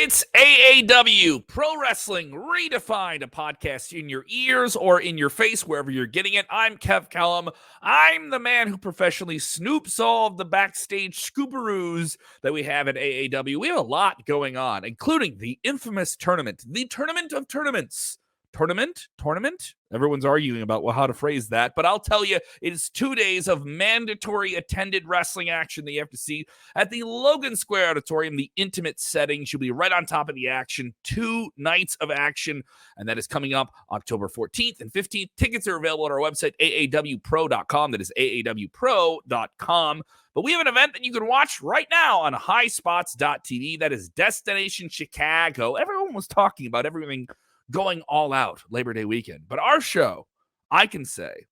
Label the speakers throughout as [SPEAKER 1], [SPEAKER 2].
[SPEAKER 1] It's AAW Pro Wrestling Redefined, a podcast in your ears or in your face, wherever you're getting it. I'm Kev Kellam. I'm the man who professionally snoops all of the backstage scooparoos that we have at AAW. We have a lot going on, including the infamous tournament, the tournament of tournaments. Tournament? Everyone's arguing about how to phrase that, but I'll tell you, it is 2 days of mandatory attended wrestling action that you have to see at the Logan Square Auditorium, the intimate setting. She'll be right on top of the action. 2 nights of action, and that is coming up October 14th and 15th. Tickets are available at our website, aawpro.com. That is aawpro.com. But we have an event that you can watch right now on highspots.tv. That is Destination Chicago. Everyone was talking about everything going all out Labor Day weekend. But our show, I can say,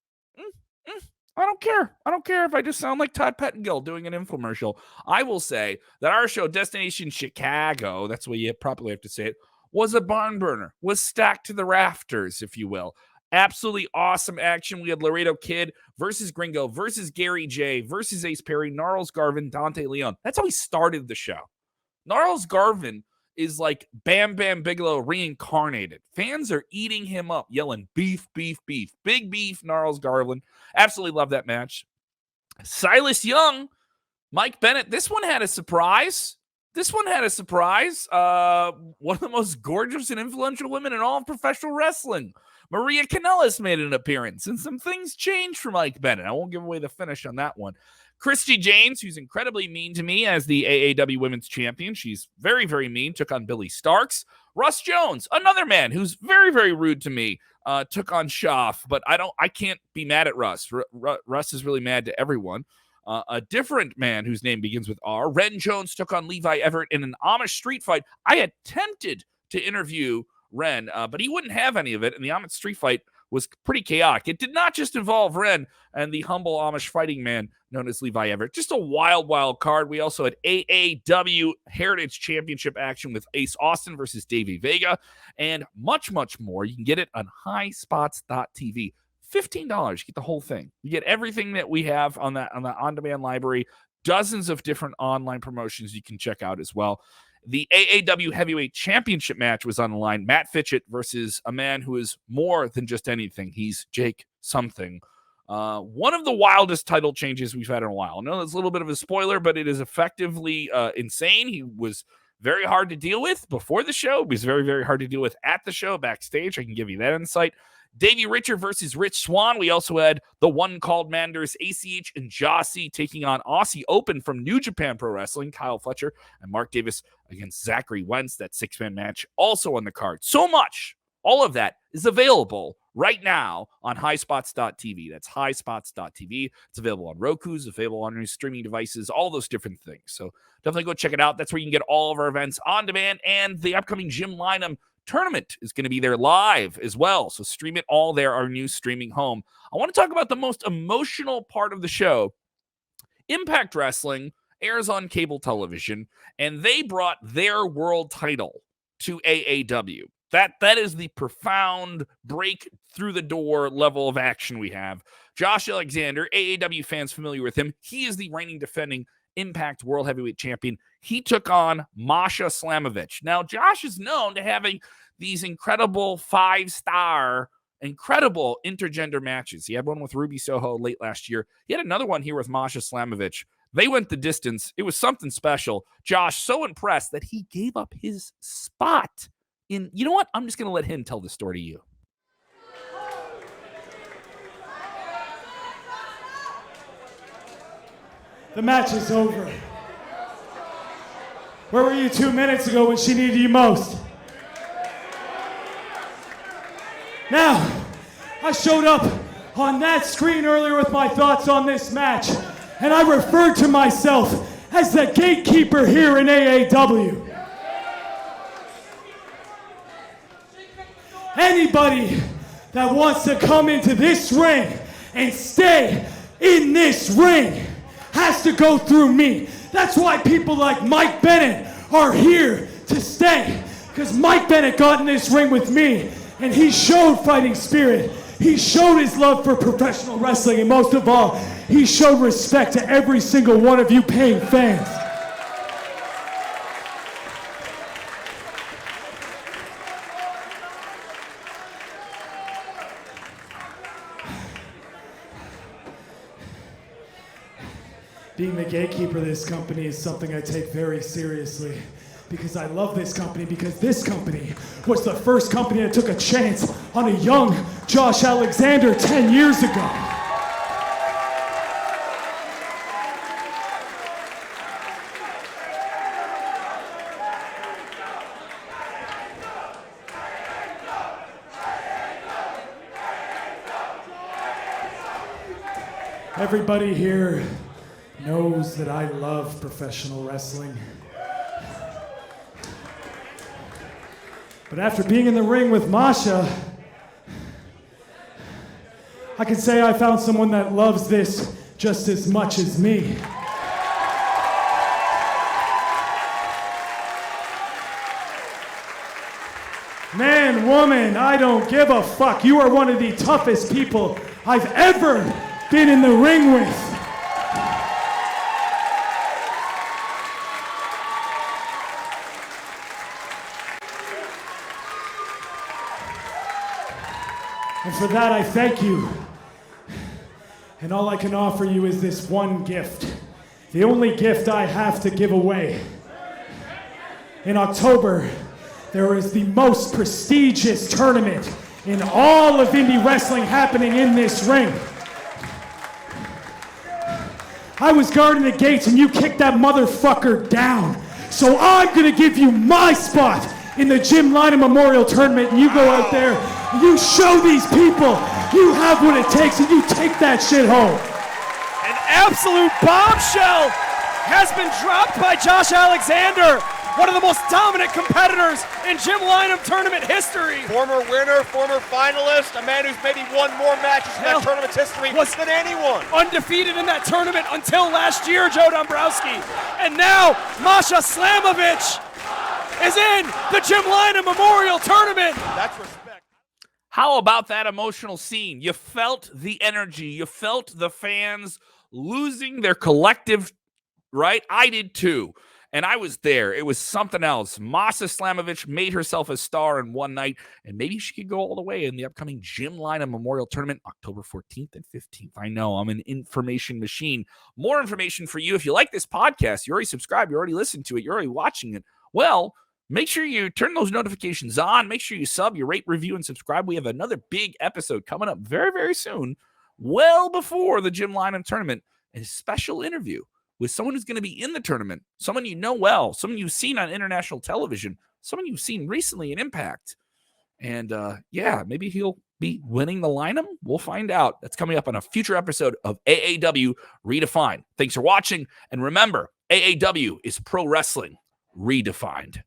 [SPEAKER 1] I don't care. I don't care if I just sound like Todd Pettengill doing an infomercial. I will say that our show, Destination Chicago, that's the way you properly have to say it, was a barn burner, was stacked to the rafters, if you will. Absolutely awesome action. We had Laredo Kid versus Gringo versus Gary J versus Ace Perry, Gnarls Garvin, Dante Leon. That's how we started the show. Gnarls Garvin is like Bam Bam Bigelow reincarnated. Fans are eating him up, yelling beef, beef, beef. Big beef, Gnarls Garvin. Absolutely love that match. Silas Young, Mike Bennett. This one had a surprise. One of the most gorgeous and influential women in all of professional wrestling. Maria Kanellis made an appearance, and some things changed for Mike Bennett. I won't give away the finish on that one. Christy James, who's incredibly mean to me as the AAW Women's Champion. She's very, very mean. Took on Billy Starks. Russ Jones, another man who's very, very rude to me, took on Schaff. But I can't be mad at Russ. Russ is really mad to everyone. A different man whose name begins with R. Ren Jones took on Levi Everett in an Amish street fight. I attempted to interview Ren, but he wouldn't have any of it. And the Amish street fight was pretty chaotic. It did not just involve Ren and the humble Amish fighting man known as Levi Everett. Just a wild, wild card. We also had AAW Heritage Championship action with Ace Austin versus Davey Vega and much, much more. You can get it on highspots.tv. $15. You get the whole thing. You get everything that we have on the on-demand library. Dozens of different online promotions you can check out as well. The AAW Heavyweight Championship match was on the line. Matt Fitchett versus a man who is more than just anything. He's Jake something. One of the wildest title changes we've had in a while. I know it's a little bit of a spoiler, but it is effectively insane. He was very hard to deal with before the show. He was very, very hard to deal with at the show, backstage. I can give you that insight. Davey Richard versus Rich Swann. We also had the one called Manders, ACH and Jossie taking on Aussie Open from New Japan Pro Wrestling, Kyle Fletcher and Mark Davis against Zachary Wentz. That 6-man match also on the card. So much. All of that is available right now on highspots.tv. That's highspots.tv. It's available on Roku, it's available on your streaming devices, all those different things. So definitely go check it out. That's where you can get all of our events on demand, and the upcoming Jim Lynam tournament is going to be there live as well. So stream it all there, our new streaming home. I want to talk about the most emotional part of the show. Impact Wrestling airs on cable television, and they brought their world title to AAW. That is the profound break through the door level of action we have. Josh Alexander, AAW fans familiar with him, he is the reigning defending Impact World Heavyweight Champion. He took on Masha Slamovich. Now, Josh is known to having these incredible 5-star, incredible intergender matches. He had one with Ruby Soho late last year. He had another one here with Masha Slamovich. They went the distance. It was something special. Josh, so impressed that he gave up his spot in, you know what? I'm just going to let him tell the story to you.
[SPEAKER 2] The match is over. Where were you 2 minutes ago when she needed you most? Now, I showed up on that screen earlier with my thoughts on this match, and I referred to myself as the gatekeeper here in AAW. Anybody that wants to come into this ring and stay in this ring has to go through me. That's why people like Mike Bennett are here to stay, because Mike Bennett got in this ring with me, and he showed fighting spirit. He showed his love for professional wrestling, and most of all, he showed respect to every single one of you paying fans. Being the gatekeeper of this company is something I take very seriously. Because I love this company, because this company was the first company that took a chance on a young Josh Alexander 10 years ago. Everybody here knows that I love professional wrestling. But after being in the ring with Masha, I can say I found someone that loves this just as much as me. Man, woman, I don't give a fuck. You are one of the toughest people I've ever been in the ring with. And for that, I thank you. And all I can offer you is this one gift. The only gift I have to give away. In October, there is the most prestigious tournament in all of indie wrestling happening in this ring. I was guarding the gates and you kicked that motherfucker down. So I'm gonna give you my spot in the Jim Lynam Memorial Tournament, and you go out there and you show these people you have what it takes and you take that shit home.
[SPEAKER 3] An absolute bombshell has been dropped by Josh Alexander, one of the most dominant competitors in Jim Lynam tournament history.
[SPEAKER 4] Former winner, former finalist, a man who's maybe won more matches in that tournament's history than anyone.
[SPEAKER 3] Undefeated in that tournament until last year, Joe Dombrowski. And now, Masha Slamovich is in the Jim Lynam Memorial Tournament.
[SPEAKER 4] That's respect.
[SPEAKER 1] How about that emotional scene? You felt the energy. You felt the fans losing their collective, right? I did too. And I was there. It was something else. Masha Slamovich made herself a star in one night, and maybe she could go all the way in the upcoming Jim Lynam Memorial Tournament, October 14th and 15th. I know, I'm an information machine. More information for you. If you like this podcast, you already subscribed, you already listened to it, you're already watching it. Well, make sure you turn those notifications on. Make sure you sub, you rate, review, and subscribe. We have another big episode coming up very, very soon, well before the Jim Lynam Tournament, a special interview with someone who's going to be in the tournament, someone you know well, someone you've seen on international television, someone you've seen recently in Impact. And maybe he'll be winning the Lynam. We'll find out. That's coming up on a future episode of AAW Redefined. Thanks for watching. And remember, AAW is pro wrestling redefined.